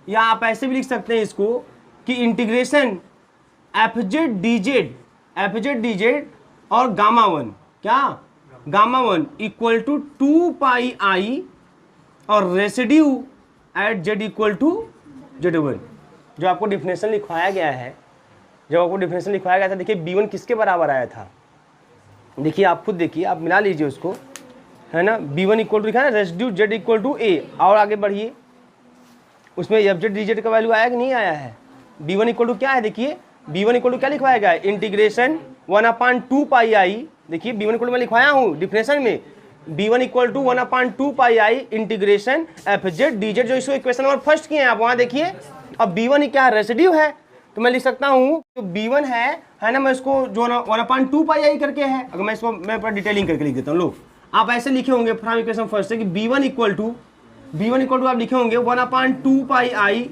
या आप ऐसे भी लिख सकते हैं इसको कि इंटीग्रेशन f(z) dz और γ1, क्या γ1 इक्वल टू 2πi और residue at Z equal to Z1। जो आपको डिफिनेशन लिखवाया गया है, जब आपको डिफिनेशन लिखवाया गया था, देखिए B1 किसके बराबर आया था, देखिए आप खुद देखिए, आप मिला लीजिए उसको, है ना, b1 इक्वल टू लिखा है ना residue z equal to a। और आगे बढ़िए, उसमें एफ जेड डी जेड का वैल्यू आया कि नहीं आया है। b1 इक्वल टू क्या है, देखिए b1 इक्वल टू क्या लिखवाया गया है, इंटीग्रेशन 1/2 पाई आई। देखिए b1 इक्वल टू मैं लिखवाया हूँ डिफिनेशन में, b1 equal to 1/2 pi I integration f z d z, जो इसको इक्वेशन नंबर फर्स्ट किए हैं आप वहाँ देखिए। अब b1 क्या रेसिड्यू है, तो मैं लिख सकता हूँ जो b1 है ना, मैं इसको जो 1/2 पाई आई करके है, अगर मैं इसको मैं पूरा डिटेलिंग करके लिख देता हूँ। लोग आप ऐसे लिखे होंगे फ्रॉम इक्वेशन फर्स्ट से कि b1 इक्वल टू आप लिखे होंगे 1/2 पाई आई,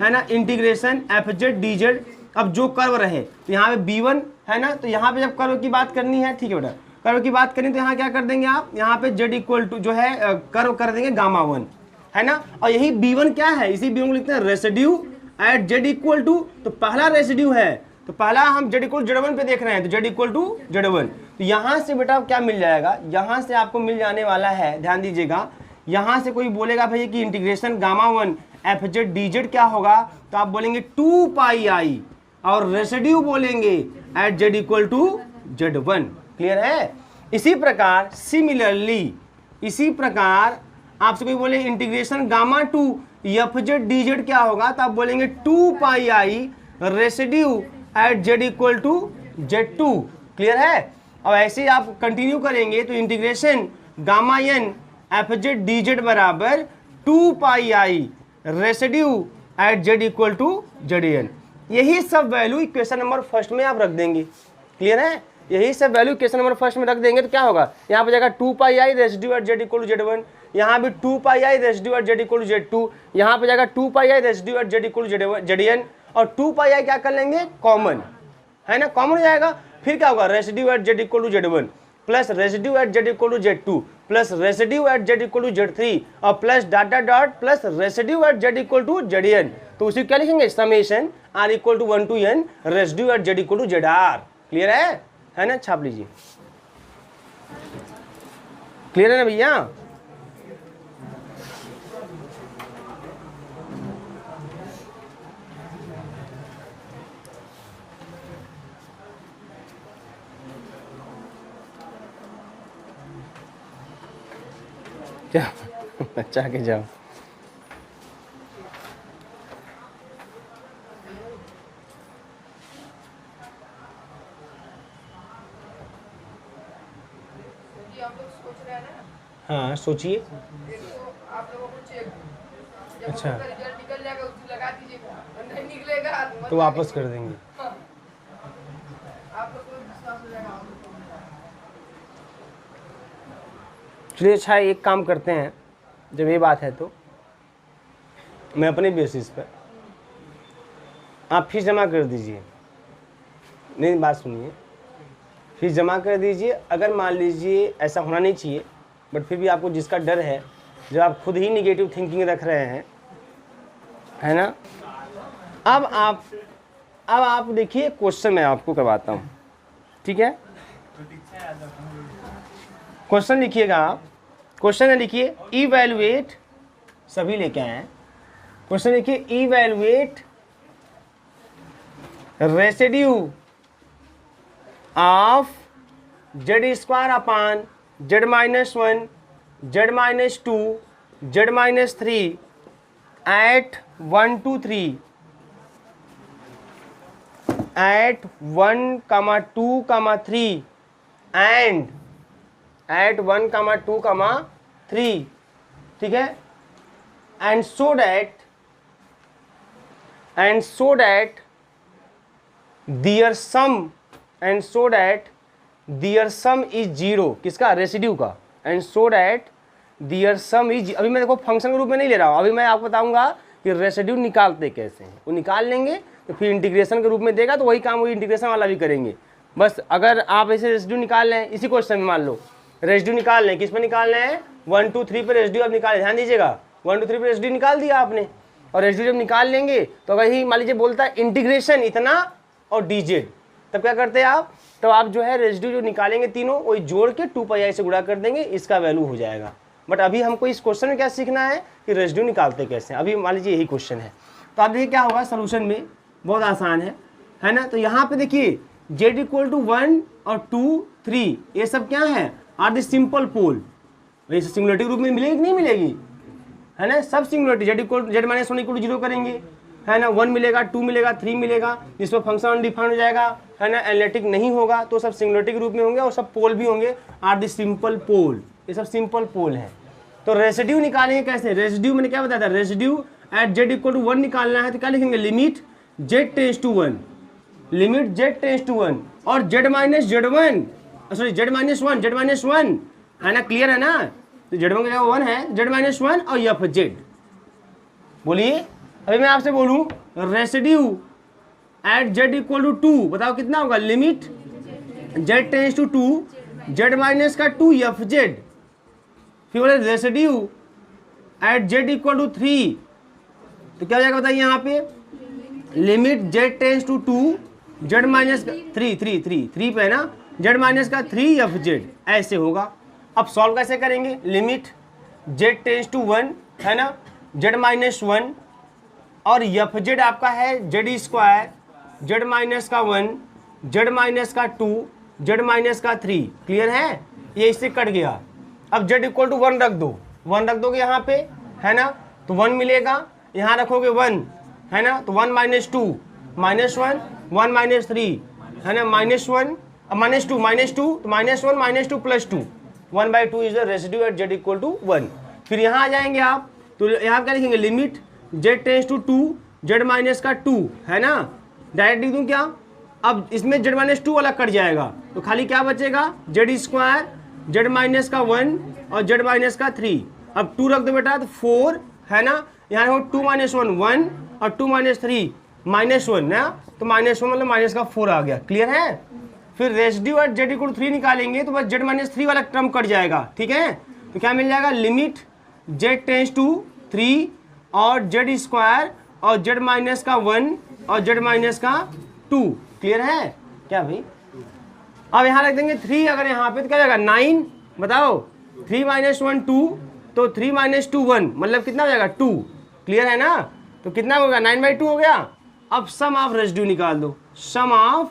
है ना, integration f z d Z. अब जो कर्व रहे तो यहाँ पे b1 है ना, तो यहाँ पे जब कर्व की बात करनी है, ठीक है बेटा, कर्व की बात करनी तो यहाँ क्या कर देंगे आप, यहाँ पे z इक्वल टू जो है कर्व कर देंगे गामा 1, है ना। और यही b1 क्या है, इसी b1 को लिखते हैं residue at z equal to, तो पहला रेसिड्यू है, तो पहला हम z इक्वल z1 पे देख रहे हैं, तो z इक्वल टू z1। तो यहाँ से बेटा क्या मिल जाएगा, यहाँ से आपको मिल जाने वाला है, ध्यान दीजिएगा, यहाँ से कोई बोलेगा भैया कि integration gamma 1 F z d z क्या होगा, तो आप बोलेंगे 2 पाई आई, और रेसिड्यू बोलेंगे at z equal to z1। Clear है। इसी प्रकार सिमिलरली, इसी प्रकार आपसे कोई बोले integration gamma 2 f z d z क्या होगा, तो आप बोलेंगे 2 pi i residue at z equal to z2। Clear है। अब ऐसे ही आप कंटिन्यू करेंगे तो integration gamma n f z d z बराबर 2 pi i residue at z equal to z. यही सब वैल्यू इक्वेशन नंबर फर्स्ट में आप रख देंगे। क्लियर है। यही सब वैल्यू इक्वेशन नंबर फर्स्ट में रख देंगे तो क्या होगा, यहाँ पे जाएगा 2 pi i residue at z equal to z1, यहाँ भी 2 pi i residue at z equal to z2, यहाँ पे जाएगा 2 pi i residue at z equal to zn, और 2 पाई आई क्या कर लेंगे कॉमन, है ना, कॉमन हो जाएगा। फिर क्या होगा, residue at z equal to z1 plus residue at z equal to z2 plus residue at z equal to z3 और plus dot dot dot plus residue at z equal to zn। तो उसी क्या लिखेंगे, summation r equal to 1 to n residue at z equal to zr। Clear है ना, छाप लीजिए। Clear है ना भैया। अच्छा के जाओ। हाँ सोचिए। आप लोगों को चेक, जब अच्छा, रिजल्ट निकल जाएगा उसे लगा दीजिएगा, नहीं निकलेगा तो वापस कर देंगे। आप लोग को विश्वास हो जाएगा। चलिए अच्छा एक काम करते हैं, जब ये बात है तो मैं अपने बेसिस पर आप फीस जमा कर दीजिए। नहीं, बात सुनिए, फीस जमा कर दीजिए। अगर मान लीजिए ऐसा होना नहीं चाहिए, बट फिर भी आपको जिसका डर है, जब आप खुद ही निगेटिव थिंकिंग रख रहे हैं, है ना। अब आप देखिए क्वेश्चन मैं आपको करवाता हूँ, ठीक है। क्वेश्चन लिखिएगा आप, क्वेश्चन है लिखिए इवैल्यूएट, सभी लेके आए हैं। क्वेश्चन लिखिए evaluate residue of z square upon z minus 1 z minus 2 z minus 3 at 1 to 3 at 1, 2, 3 and at 1, 2, 3, ठीक है। and so that their sum is 0, किसका, रेसिड्यू का। and so that their sum is, अभी मैं देखो function के रूप में नहीं ले रहा हूँ, अभी मैं आपको बताऊंगा कि रेसिड्यू निकालते कैसे हैं। वो निकाल लेंगे तो फिर इंटीग्रेशन के रूप में देगा, तो वही काम वही इंटीग्रेशन वाला भी करेंगे। बस अगर आप ऐसे रेसिड्यू निकाल लें, इसी क्वेश्चन में मान लो रेसिड्यू निकाल लें, किस पे निकाल रहे हैं, 1, 2, 3 पे रेसिड्यू आप निकालें। ध्यान दीजिएगा, 1, 2, 3 पे रेसिड्यू निकाल दिया आपने, और रेसिड्यू जब निकाल लेंगे तो अगर ही मान लीजिए बोलता है इंटीग्रेशन इतना और dz, तब क्या करते हैं आप, तो आप जो है रेसिड्यू जो निकालेंगे तीनों वही जोड़ के 2 पाई से गुणा कर देंगे, इसका वैल्यू हो जाएगा। बट अभी हमको इस क्वेश्चन में क्या सीखना है कि रेसिड्यू निकालते कैसे हैं। अभी मान लीजिए यही क्वेश्चन है, तो आप देखिए क्या होगा सोल्यूशन में, बहुत आसान है ना। तो यहाँ पे देखिए z इक्वल टू 1 और 2, 3 ये सब क्या है, आर द सिंपल पोल, वही सिंगुलरिटी ग्रुप में मिलेगी कि नहीं मिलेगी, है ना, सब singularity Z equal Z minus one equal 0 करेंगे, है ना, 1 मिलेगा, 2 मिलेगा, 3 मिलेगा, जिसमें फंक्शन अनडिफाइंड हो जाएगा, है ना, एनालिटिक नहीं होगा, तो सब सिंगुलरिटी के रूप में होंगे और सब पोल भी होंगे, आर द सिंपल पोल, ये सब सिंपल पोल है। तो रेसिड्यू निकालेंगे कैसे, रेसिड्यू मैंने क्या बताया था, residue at z equal to 1 निकालना है तो क्या लिखेंगे, limit z tends to 1, limit z tends to 1 और z minus z one, sorry z minus one, है ना, क्लियर है ना, तो जेड वन का जगह 1 है, जेड माइनस वन और एफ जेड। बोलिए, अभी मैं आपसे बोलूं residue at z equal to 2, बताओ कितना होगा, limit z tends to 2 z minus का 2 एफ जेड, फिर बोले residue at z equal to 3, तो क्या हो जाएगा बताइए यहाँ पे, limit z tends to 2 z minus का 3 पे है ना, जेड माइनस का 3 एफ जेड, ऐसे होगा। अब सॉल्व कैसे करेंगे, लिमिट जेड टेंस टू 1, है ना, जेड माइनस 1 और एफ जेड आपका है जेड स्क्वायर, जेड माइनस का 1, जेड माइनस का 2, जेड माइनस का 3, क्लियर है, ये इससे कट गया। अब जेड इक्वल टू 1 रख दो, 1 रख दोगे यहाँ पे, है ना, तो 1 मिलेगा, यहाँ रखोगे 1, है ना, तो 1 माइनस 2 माइनस 1, 1 माइनस 3, है ना, माइनस 1 माइनस 2 तो minus 1 minus 2 plus 2, 1/2 is the residue at z equal to 1। फिर यहाँ आ जाएंगे आप, तो यहाँ क्या लिखेंगे, limit z tends to 2 z minus का 2, है ना, डायरेक्ट लिख दूँ क्या, अब इसमें जेड माइनस 2 वाला कट जाएगा, तो खाली क्या बचेगा, जेड स्क्वायर, जेड माइनस का 1 और जेड माइनस का 3, अब 2 रख दो बेटा तो 4, है ना, यहाँ रखो 2 माइनस 1 1 और 2 माइनस 3 माइनस 1 ना, तो माइनस 1 मतलब माइनस का 4 आ गया, क्लियर है। फिर residue at z equal to 3 निकालेंगे तो बस जेड माइनस 3 वाला टर्म कट जाएगा, ठीक है, तो क्या मिल जाएगा, लिमिट जेड टेंस टू 3 और जेड स्क्वायर और जेड माइनस का 1 और जेड माइनस का 2, क्लियर है क्या भाई। अब यहाँ रख देंगे 3, अगर यहाँ पे तो क्या जाएगा 9, बताओ 3 माइनस 1 2, तो 3 माइनस 2 1, मतलब कितना हो जाएगा 2, क्लियर है ना, तो कितना होगा 9/2 हो गया। अब सम ऑफ रेसिड्यू निकाल दो, सम ऑफ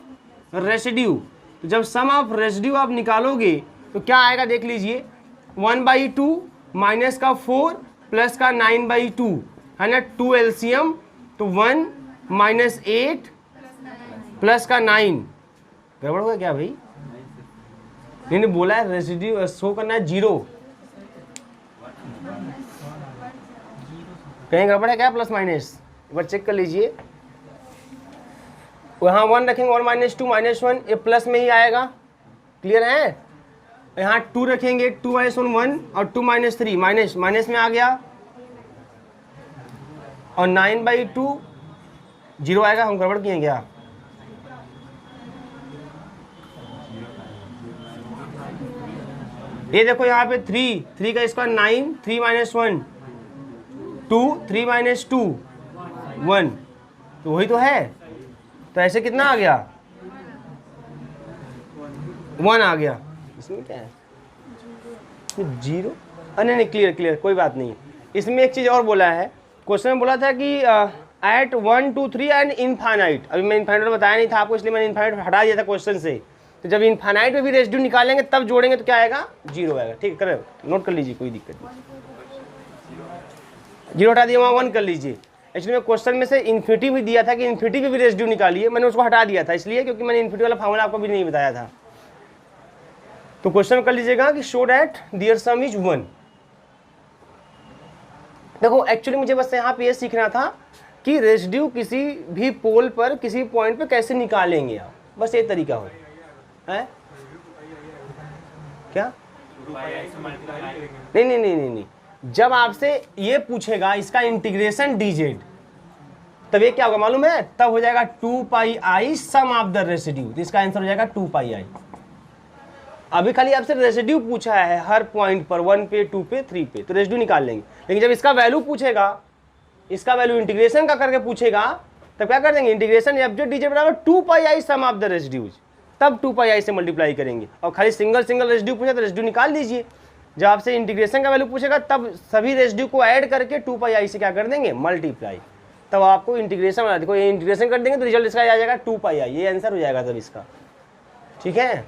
रेसिड्यू, तो जब सम ऑफ रेसिड्यू आप निकालोगे तो क्या आएगा देख लीजिए, 1/2 माइनस का 4 प्लस का 9/2, है ना, 2 एलसीएम तो 1 माइनस 8 प्लस का 9, गड़बड़ हो गया क्या भाई, मैंने बोला है रेसिड्यू शो करना है 0, कहीं गड़बड़ है क्या, प्लस माइनस एक बार चेक कर लीजिए, यहाँ 1 रखेंगे 1 माइनस 2 माइनस 1, ये प्लस में ही आएगा, क्लियर है, यहाँ 2 रखेंगे 2 माइनस 1 1 और 2 माइनस 3 माइनस माइनस में आ गया, और 9/2 0 आएगा, हम गड़बड़ किए क्या, ये देखो यहाँ पे 3 का स्क्वायर 9, 3 माइनस 1 2, 3 माइनस 2 1, तो वही तो है, तो ऐसे कितना आ गया 1 आ गया, इसमें क्या है 0, नहीं क्लियर कोई बात नहीं। इसमें एक चीज़ और बोला है, क्वेश्चन में बोला था कि एट 1 2 3 एंड इनफाइनाइट, अभी मैं इनफाइनाइट बताया नहीं था आपको, इसलिए मैंने इनफाइनाइट हटा दिया था क्वेश्चन से, तो जब इनफाइनाइट में भी रेसिड्यू निकालेंगे तब जोड़ेंगे तो क्या आएगा 0 आएगा, ठीक है, नोट कर लीजिए, कोई दिक्कत नहीं, 0 हटा दिया, वहाँ 1 कर लीजिए। एक्चुअली मैं क्वेश्चन में से इन्फिनिटी भी दिया था कि इन्फिनिटी में भी रेसिड्यू निकालिए, मैंने उसको हटा दिया था इसलिए क्योंकि मैंने इन्फिनिटी वाला फार्मूला आपको भी नहीं बताया था, तो क्वेश्चन कर लीजिएगा कि show that their sum is 1। देखो एक्चुअली मुझे बस यहाँ पे ये सीखना था कि रेसिड्यू किसी भी पोल पर किसी पॉइंट पे कैसे निकालेंगे आप, बस ये तरीका हो है क्या, नहीं, जब आपसे ये पूछेगा इसका इंटीग्रेशन dz, तब ये क्या होगा मालूम है, तब हो जाएगा 2πi sum of the residue, तो इसका आंसर हो जाएगा 2πi। अभी खाली आपसे रेसिड्यू पूछा है हर पॉइंट पर 1 पे 2 पे 3 पे, तो रेसिड्यू निकाल लेंगे, लेकिन जब इसका वैल्यू पूछेगा, इसका वैल्यू इंटीग्रेशन का करके पूछेगा, तब क्या कर देंगे, इंटीग्रेशन एफ जेड डीजेड बराबर 2πi sum of the residues, तब 2πi से मल्टीप्लाई करेंगे, और खाली सिंगल रेसिड्यू पूछे तो रेसिड्यू निकाल दीजिए, जब आपसे इंटीग्रेशन का वैल्यू पूछेगा तब सभी रेसिड्यू को ऐड करके 2πi से क्या कर देंगे मल्टीप्लाई, तब आपको इंटीग्रेशन वाला, देखो ये इंटीग्रेशन कर देंगे तो रिजल्ट इसका आ जाएगा 2πi, ये आंसर हो जाएगा तब इसका, ठीक है।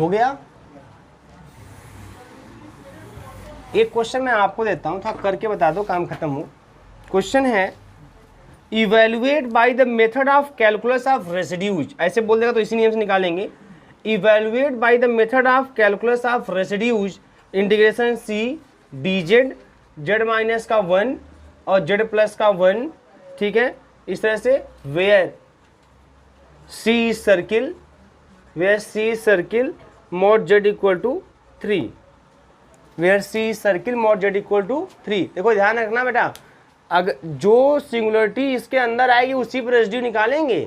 हो गया। एक क्वेश्चन मैं आपको देता हूं, था करके बता दो, काम खत्म हो। क्वेश्चन है evaluate by the method of calculus of residues, ऐसे बोल देगा तो इसी नियम से निकालेंगे। Evaluate by the method of calculus of residues integration c d z, z minus का 1 और जेड प्लस का 1, ठीक है, इस तरह से where c circle, where c circle mod z equal to 3, where c circle mod z equal to 3। देखो ध्यान रखना बेटा, अगर जो सिंगुलरिटी इसके अंदर आएगी उसी पर रेसिड्यू निकालेंगे,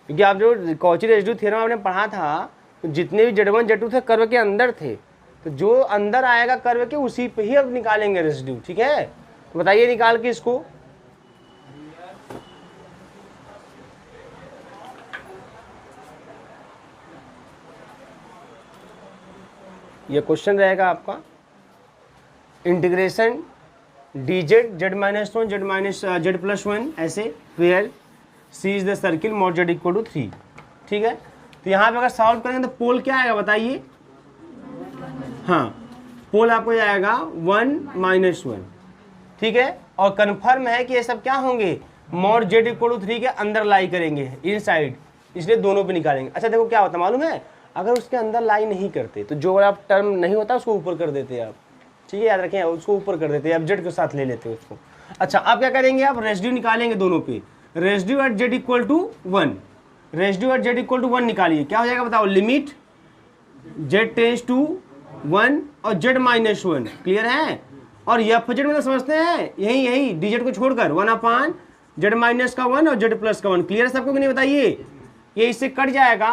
क्योंकि आप जो कॉची रेसिड्यू थ्योरम आपने पढ़ा था, तो जितने भी Z1 Z2 थे कर्व के अंदर थे, तो जो अंदर आएगा कर्व के उसी पे ही अब निकालेंगे रेसिड्यू, ठीक है। तो बताइए निकाल के इसको। ये क्वेश्चन रहेगा आपका integration d z z minus 1 z minus z plus 1 ऐसे, where c is the circle mod z equal to 3, ठीक है। तो यहाँ पे अगर सॉल्व करेंगे तो पोल क्या आएगा बताइए। हाँ, पोल आपको जाएगा 1 - 1, ठीक है। और कन्फर्म है कि ये सब क्या होंगे, मॉड जेड इक्वल टू 3 के अंदर लाई करेंगे, इनसाइड, इसलिए दोनों पे निकालेंगे। अच्छा देखो क्या होता मालूम है, अगर उसके अंदर लाई नहीं करते तो जो आप टर्म नहीं होता उसको ऊपर कर देते हैं आप, ठीक है, याद रखें, उसको ऊपर कर देते हैं, अब जेड के साथ ले लेते हैं उसको। अच्छा अब क्या करेंगे, आप रेसिड्यू निकालेंगे दोनों पे, residue at z equal to 1, residue at z equal to 1 निकालिए, क्या हो जाएगा बताओ, लिमिट जेड टेंस टू 1 और जेड माइनस 1, क्लियर है। और एफ जेड मतलब समझते हैं, यही डी जेड को छोड़कर 1/, जेड माइनस का 1 और जेड प्लस का 1, क्लियर है सबको कि नहीं बताइए। ये इससे कट जाएगा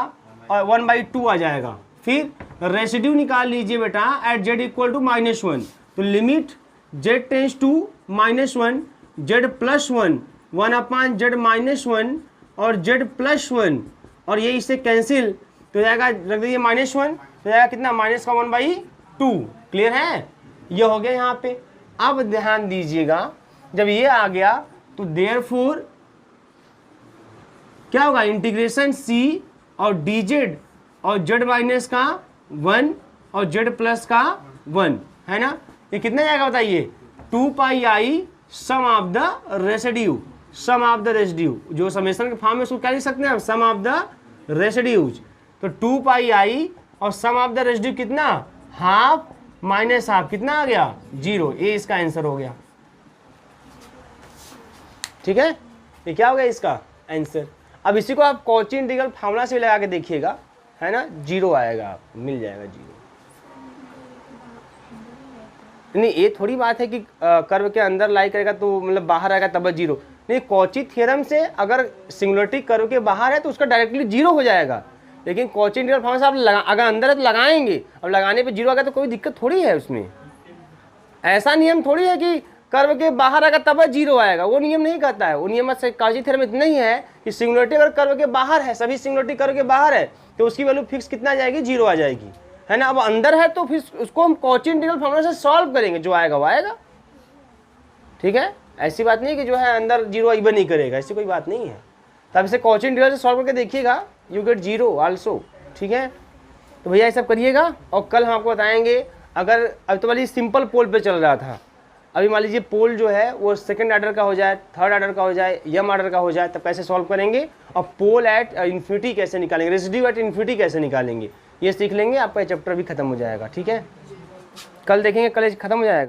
और 1/2 आ जाएगा। फिर रेसिड्यू निकाल लीजिए बेटा एट जेड इक्वल टू -1, तो limit z tends to -1 z plus 1 1/, z minus 1 और जेड प्लस 1, और ये इससे कैंसिल तो जाएगा, रख दीजिए -1, तो जाएगा कितना, माइनस का 1/2, क्लियर है। ये हो गया यहाँ पे। अब ध्यान दीजिएगा, जब ये आ गया तो देयरफॉर क्या होगा, इंटीग्रेशन सी और डी जेड और जेड माइनस का 1 और जेड प्लस का 1 है ना, ये कितना जाएगा बताइए, 2πi sum of the residue, sum of the residue, जो समेशन के फॉर्म में उसको क्या लिख सकते हैं, सम ऑफ द रेसिड्यूज। तो 2πi और सम ऑफ द रेसिड्यू कितना, हाफ माइनस हाफ, कितना आ गया 0, ये इसका आंसर हो गया, ठीक है। ये क्या हो गया इसका आंसर। अब इसी को आप कॉची इंटीग्रल फार्मूला से लगा के देखिएगा, है ना, 0 आएगा, आप मिल जाएगा 0। नहीं ये थोड़ी बात है कि कर्व के अंदर लाई करेगा तो मतलब बाहर आएगा तब 0, नहीं, कॉची थ्योरम से अगर सिंगुलरिटी कर्व के बाहर है तो उसका डायरेक्टली 0 हो जाएगा, लेकिन कॉची इंटीग्रल फार्मूला से आप अगर अंदर है तो लगाएंगे, अब लगाने पे 0 आ गया तो कोई दिक्कत थोड़ी है उसमें। ऐसा नियम थोड़ी है कि कर्व के बाहर आएगा तब 0 आएगा, वो नियम नहीं कहता है। वो नियम से कॉची थ्योरम इतना ही है कि सिंगुलरिटी अगर कर्व के बाहर है, सभी सिंगुलरिटी कर्व के बाहर है तो उसकी वैल्यू फिक्स कितना आ जाएगी, 0 आ जाएगी, है ना। अब अंदर है तो फिर उसको हम कॉची इंटीग्रल फार्मूला से सॉल्व करेंगे, जो आएगा वो आएगा, ठीक है। ऐसी बात नहीं कि जो है अंदर 0 इवन नहीं करेगा, ऐसी कोई बात नहीं है। तब इसे कॉची इंटीग्रल से सॉल्व करके देखिएगा, यू गेट 0 आल्सो, ठीक है। तो भैया ये सब करिएगा, और कल हम आपको बताएंगे, अगर अब तो वाली सिंपल पोल पे चल रहा था, अभी मान लीजिए पोल जो है वो सेकंड ऑर्डर का हो जाए, थर्ड ऑर्डर का हो जाए, यम ऑर्डर का हो जाए, तब कैसे सॉल्व करेंगे, और पोल एट इन्फिनिटी कैसे निकालेंगे, रेसिड्यू एट इन्फिनिटी कैसे निकालेंगे, ये सीख लेंगे, आपका चैप्टर भी खत्म हो जाएगा, ठीक है। कल देखेंगे, कल खत्म हो जाएगा।